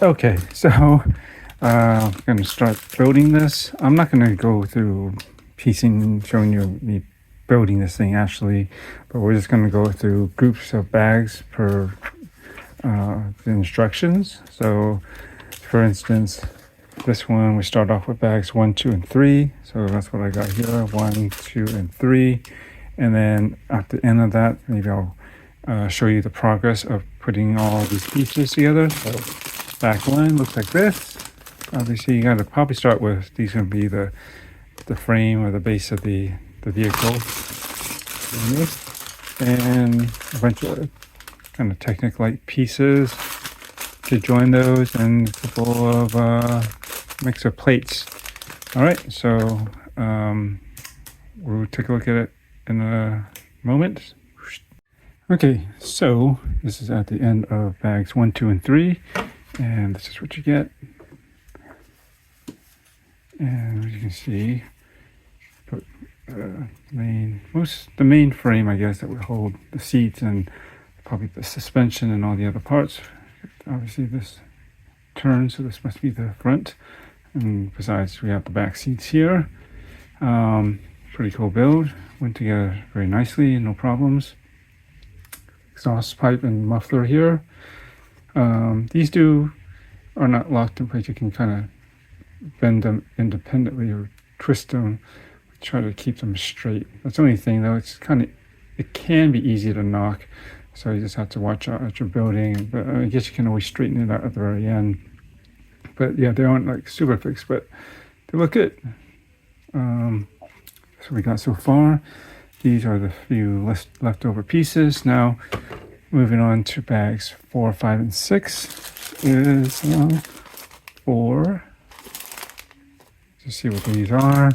Okay, so I'm going to start building this. I'm not going to go through piecing, showing you me building this thing actually, but we're just going to go through groups of bags per the instructions. So, for instance, this one we start off with bags 1, 2, and 3. So that's what I got here: 1, 2, and 3. And then at the end of that, maybe I'll show you the progress of putting all these pieces together. So back one looks like this. Obviously, you got to probably start with these. Going to be the frame or the base of the vehicle, and a bunch of kind of Technic-like pieces to join those, and a couple of mix of plates. All right, so we'll take a look at it in a moment. Okay, so this is at the end of bags 1, 2, and 3, and this is what you get. And as you can see, put the main frame, I guess, that would hold the seats and probably the suspension and all the other parts. Obviously, this turns, so this must be the front. And besides, we have the back seats here. Pretty cool build. Went together very nicely, no problems. Exhaust pipe and muffler here. These two are not locked in place. You can kind of bend them independently or twist them. Try to keep them straight. That's the only thing, though. It can be easy to knock, so you just have to watch out as you're building. But I guess you can always straighten it out at the very end. But yeah, they aren't like super fixed, but they look good. So we got so far. These are the few leftover pieces. Now, moving on to bags 4, 5, and 6 is 4. Let's see what these are.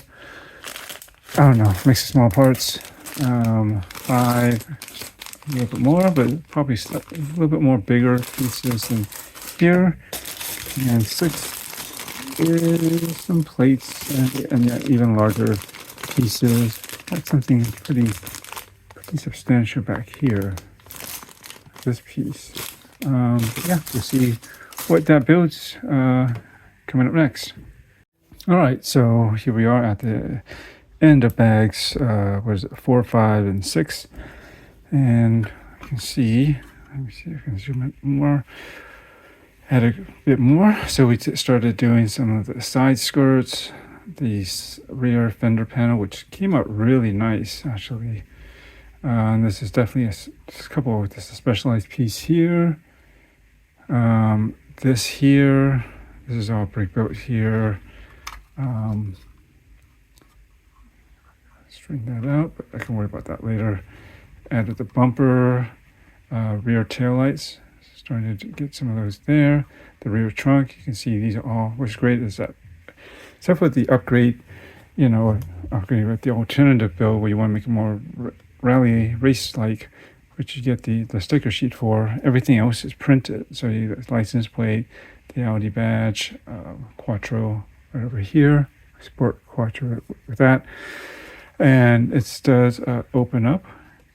I don't know, mix of small parts. 5, a little bit more, but probably a little bit more bigger pieces than here. And 6 is some plates and yeah, even larger pieces. Got something pretty substantial back here. This piece. Yeah, we'll see what that builds coming up next. All right, so here we are at the end of bags 4, 5, and 6, and you can see, let me see if I can zoom in more, add a bit more. So we started doing some of the side skirts, the rear fender panel, which came out really nice actually. And this is definitely a couple with this specialized piece here. This here, this is all brick built here. Straighten that out, but I can worry about that later. Added the bumper, rear tail lights. Starting to get some of those there. The rear trunk, you can see these are all. What's great is that, except for the upgrade with the alternative build where you want to make it more rally race-like, which you get the sticker sheet for. Everything else is printed. So you get the license plate, the Audi badge, Quattro right over here. Sport Quattro with that. And it does open up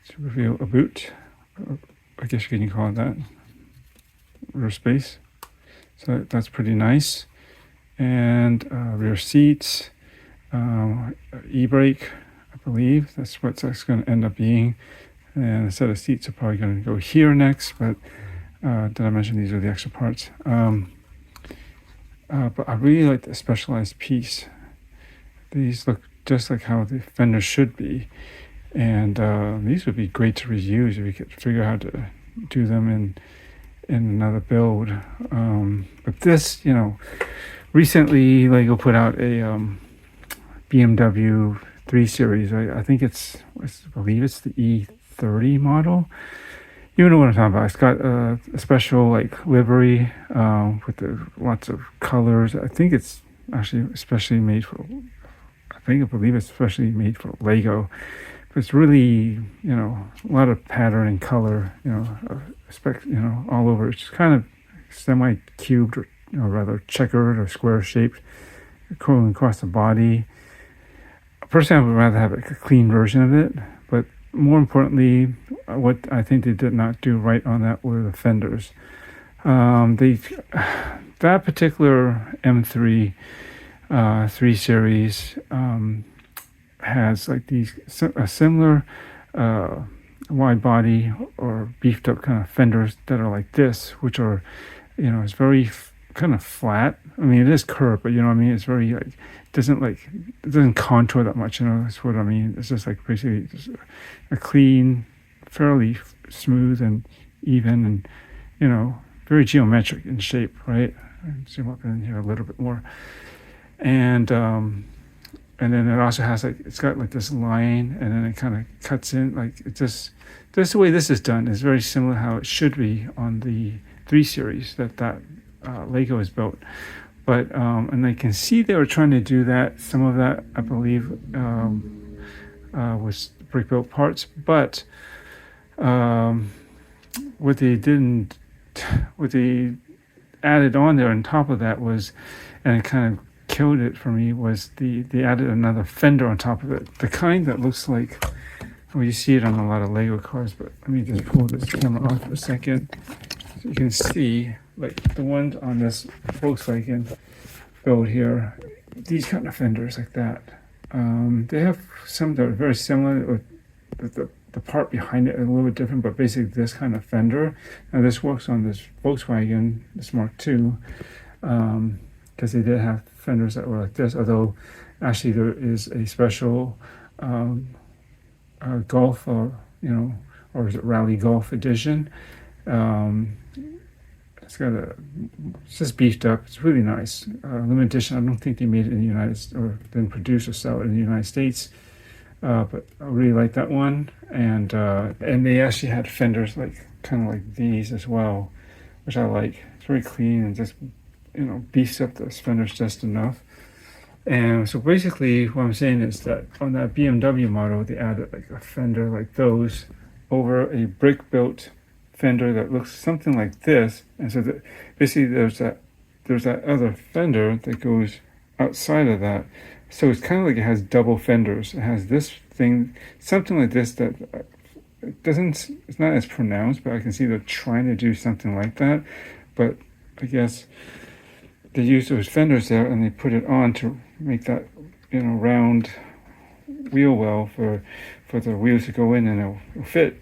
to reveal a boot. I guess you can call it that. Rear space. So that's pretty nice. And rear seats, e-brake, I believe. That's what that's going to end up being. And a set of seats are probably going to go here next. But did I mention these are the extra parts? But I really like the specialized piece. These look just like how the fenders should be, and these would be great to reuse if you could figure out how to do them in another build. But this, recently Lego put out a BMW 3 Series. I think I believe it's the E30 model. You know what I'm talking about. It's got a special livery with lots of colors. I think it's actually especially made for. I believe it's especially made for Lego. But it's really, a lot of pattern and color, all over. It's kind of semi-cubed or rather checkered or square shaped, going across the body. Personally, I would rather have a clean version of it, but more importantly, what I think they did not do right on that were the fenders. that particular M3 3 series has like a similar wide body or beefed up kind of fenders that are like this, which are, it's very kind of flat. I mean, it is curved, but what I mean, it's very like it doesn't contour that much. That's what I mean. It's just like basically just a clean, fairly smooth and even, and very geometric in shape, right? Zoom up in here a little bit more, and then it also has it's got like this line, and then it kind of cuts in like it just the way this is done is very similar how it should be on the 3 series that Lego has built. But and I can see they were trying to do that. Some of that I believe was brick built parts, but what they added on there on top of that was, and it kind of killed it for me, was they added another fender on top of it, the kind that looks like, well, you see it on a lot of Lego cars, but let me just pull this camera off for a second so you can see like the ones on this Volkswagen build here, these kind of fenders like that. They have some that are very similar with the part behind it a little bit different, but basically this kind of fender. Now this works on this Volkswagen, this Mark II, because they did have fenders that were like this, although actually there is a special Golf or is it Rally Golf edition. It's just beefed up. It's really nice. Limited edition. I don't think they made it in the United States or didn't produce or sell it in the United States. But I really like that one. And they actually had fenders like kind of like these as well, which I like. It's very clean and just beefs up the fenders just enough. And so basically what I'm saying is that on that BMW model, they added like a fender like those over a brick built fender that looks something like this. And so basically there's that other fender that goes outside of that. So it's kind of like it has double fenders. It has this thing, something like this that it's not as pronounced, but I can see they're trying to do something like that. But I guess they use those fenders there and they put it on to make that round wheel well for the wheels to go in and it'll fit.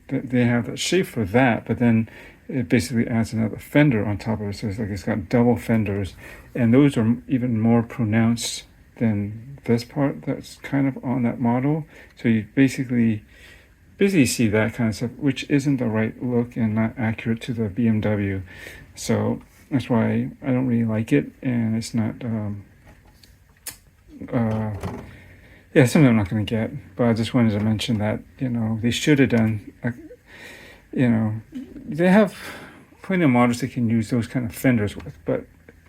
They have that shape for that, but then it basically adds another fender on top of it, so it's got double fenders, and those are even more pronounced than this part that's kind of on that model. So you basically see that kind of stuff, which isn't the right look and not accurate to the BMW. So that's why I don't really like it, and it's not something I'm not going to get. But I just wanted to mention that they should have done they have plenty of models they can use those kind of fenders with, but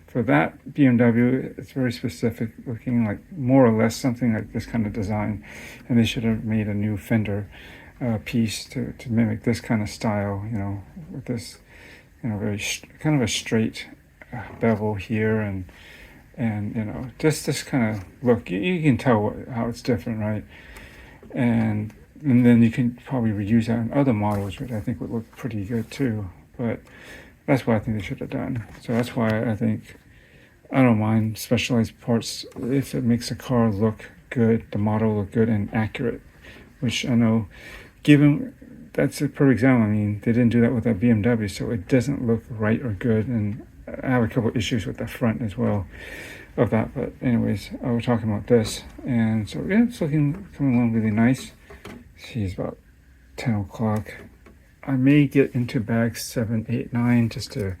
for that BMW, it's very specific looking, like more or less something like this kind of design, and they should have made a new fender piece to mimic this kind of style, with this very kind of a straight bevel here, and just this kind of look. You can tell how it's different, right? And then you can probably reuse that in other models, which I think would look pretty good too. But that's what I think they should have done. So that's why I think I don't mind specialized parts if it makes a car look good, the model look good and accurate, which I know, given that's a perfect example. I mean, they didn't do that with that BMW, so it doesn't look right or good. And I have a couple of issues with the front as well of that. But anyways, I was talking about this, and so yeah, it's coming along really nice. See, it's about 10 o'clock. I may get into bags 7, 8, 9 just to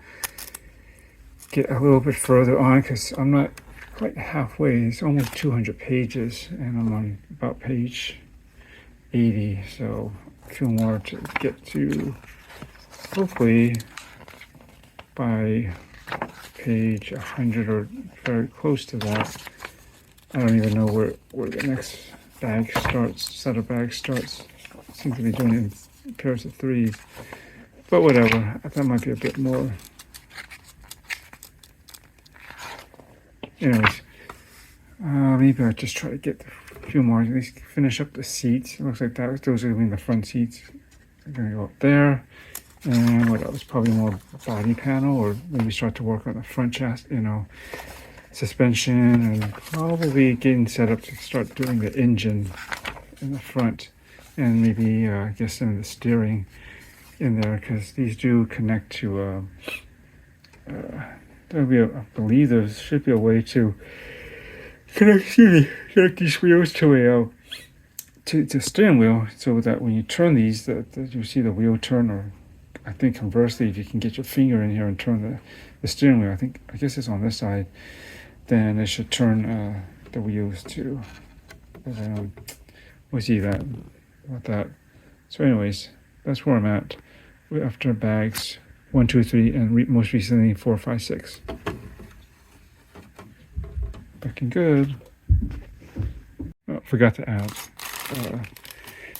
get a little bit further on, because I'm not quite halfway. It's almost 200 pages, and I'm on about page 80, so a few more to get to, hopefully by page 100 or very close to that. I don't even know where the next bag starts, set of bags starts. Seem to be doing it in pairs of 3s, but whatever. I thought it might be a bit more. Anyways, maybe I'll just try to get a few more, at least finish up the seats. It looks like those are going to be the front seats. I'm going to go up there, And what else? Probably more body panel, or maybe start to work on the front chassis, suspension, and probably getting set up to start doing the engine in the front, and maybe I guess some of the steering in there, because these do connect to there'll be I believe there should be a way to connect these wheels to a to steering wheel, so that when you turn these, that you see the wheel turn. Or I think conversely, if you can get your finger in here and turn the steering wheel, I guess it's on this side, then it should turn the wheels to. We'll see that about that. So anyways, that's where I'm at after bags 1, 2, 3, and most recently 4, 5, 6. Looking good. Oh, forgot to add.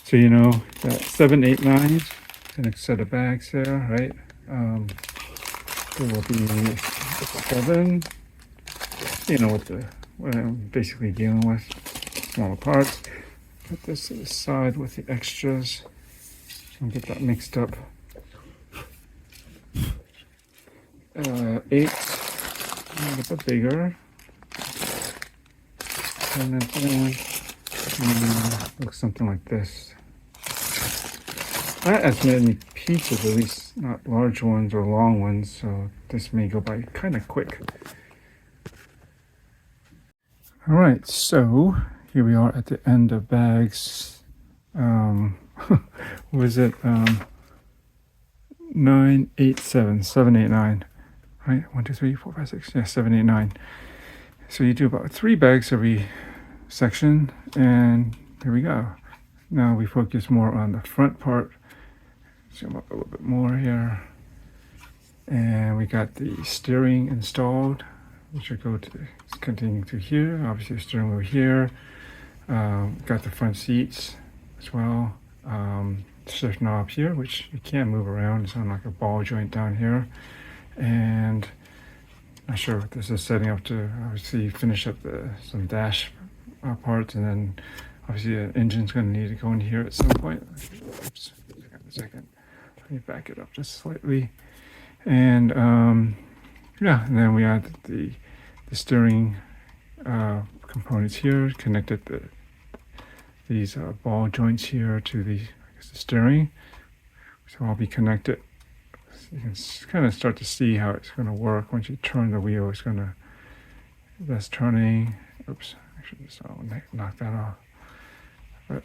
So that 7, 8, 9, the next set of bags there, right? There will be 7. What I'm basically dealing with, smaller parts. Put this to the side with the extras. Don't get that mixed up. 8, a little bit bigger. And then looks something like this. Not as many pieces, at least not large ones or long ones, so this may go by kind of quick. All right, so here we are at the end of bags. What was it? 9, 8, 7, 7, 8, 9. Right? 1, 2, 3, 4, 5, 6. Yeah, 7, 8, 9. So you do about 3 bags every section, and here we go. Now we focus more on the front part. Zoom up a little bit more here. And we got the steering installed, which will go to continuing to here. Obviously, the steering wheel here. Got the front seats as well. Shift knob here, which you can't move around. It's on like a ball joint down here. And not sure what this is setting up to obviously finish up some dash parts, and then obviously the engine's going to need to go in here at some point. Oops, a second. Let me back it up just slightly. And yeah, and then we add the steering components here, connected these ball joints here to the steering, so I'll be connected. You can kind of start to see how it's going to work once you turn the wheel. It's going to, that's turning. Oops, I should just knock that off. But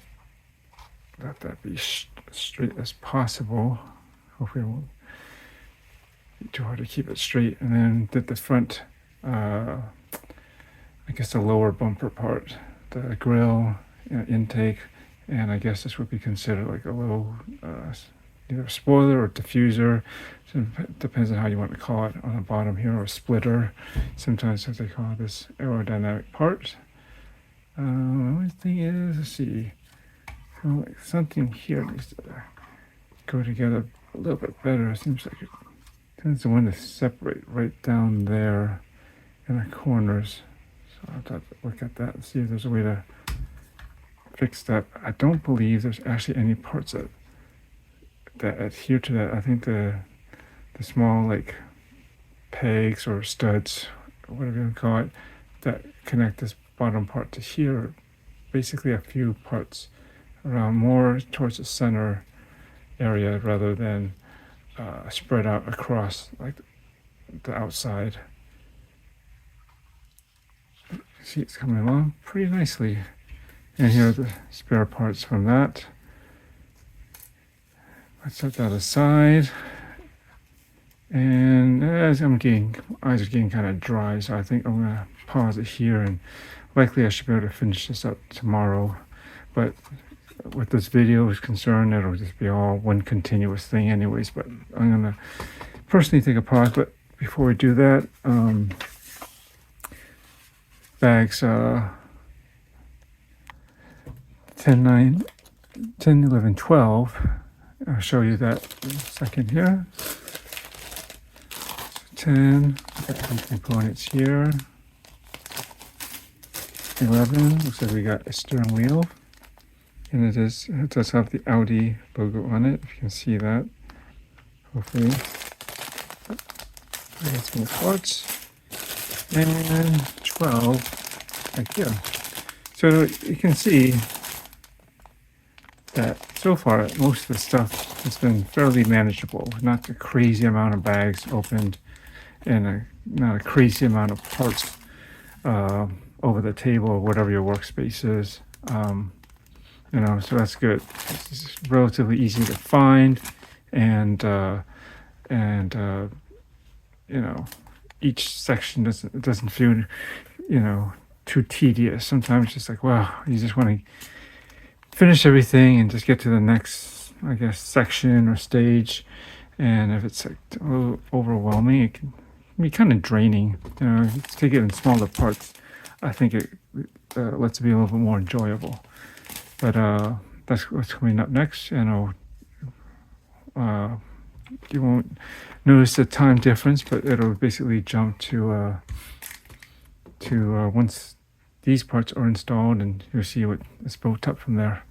let that be straight as possible. Hopefully it won't be too hard to keep it straight. And then did the front, I guess the lower bumper part, the grill, intake, and I guess this would be considered like a little either spoiler or diffuser. So it depends on how you want to call it on the bottom here, or splitter. Sometimes they call this aerodynamic part. The only thing is, let's see, like something here needs to go together a little bit better. It seems like it tends to want to separate right down there in the corners. So I'll have to look at that and see if there's a way to fix that. I don't believe there's actually any parts that adhere to that. I think the small like pegs or studs, or whatever you want to call it, that connect this bottom part to here, basically a few parts around more towards the center area rather than spread out across like the outside. See, it's coming along pretty nicely. And here are the spare parts from that. Let's set that aside. And as eyes are getting kind of dry, so I think I'm gonna pause it here, and likely I should be able to finish this up tomorrow. But with this video is concerned, it'll just be all one continuous thing anyways. But I'm gonna personally take a pause. But before we do that, bags 10, 9, 10, 11, 12. I'll show you that in a second here. 10, got some components here. 11, looks like we got a steering wheel. And it does have the Audi logo on it, if you can see that. hopefully. I got some parts. And 12 right here. So you can see that so far most of the stuff has been fairly manageable. Not a crazy amount of bags opened and not a crazy amount of parts over the table or whatever your workspace is. So that's good. It's relatively easy to find, and each section doesn't feel too tedious. Sometimes it's just like, wow, you just want to finish everything and just get to the next, I guess, section or stage. And if it's like a little overwhelming, it can be kind of draining. Take it in smaller parts. I think it lets it be a little bit more enjoyable. But that's what's coming up next, and you won't notice the time difference, but it'll basically jump to once these parts are installed, and you'll see what is built up from there.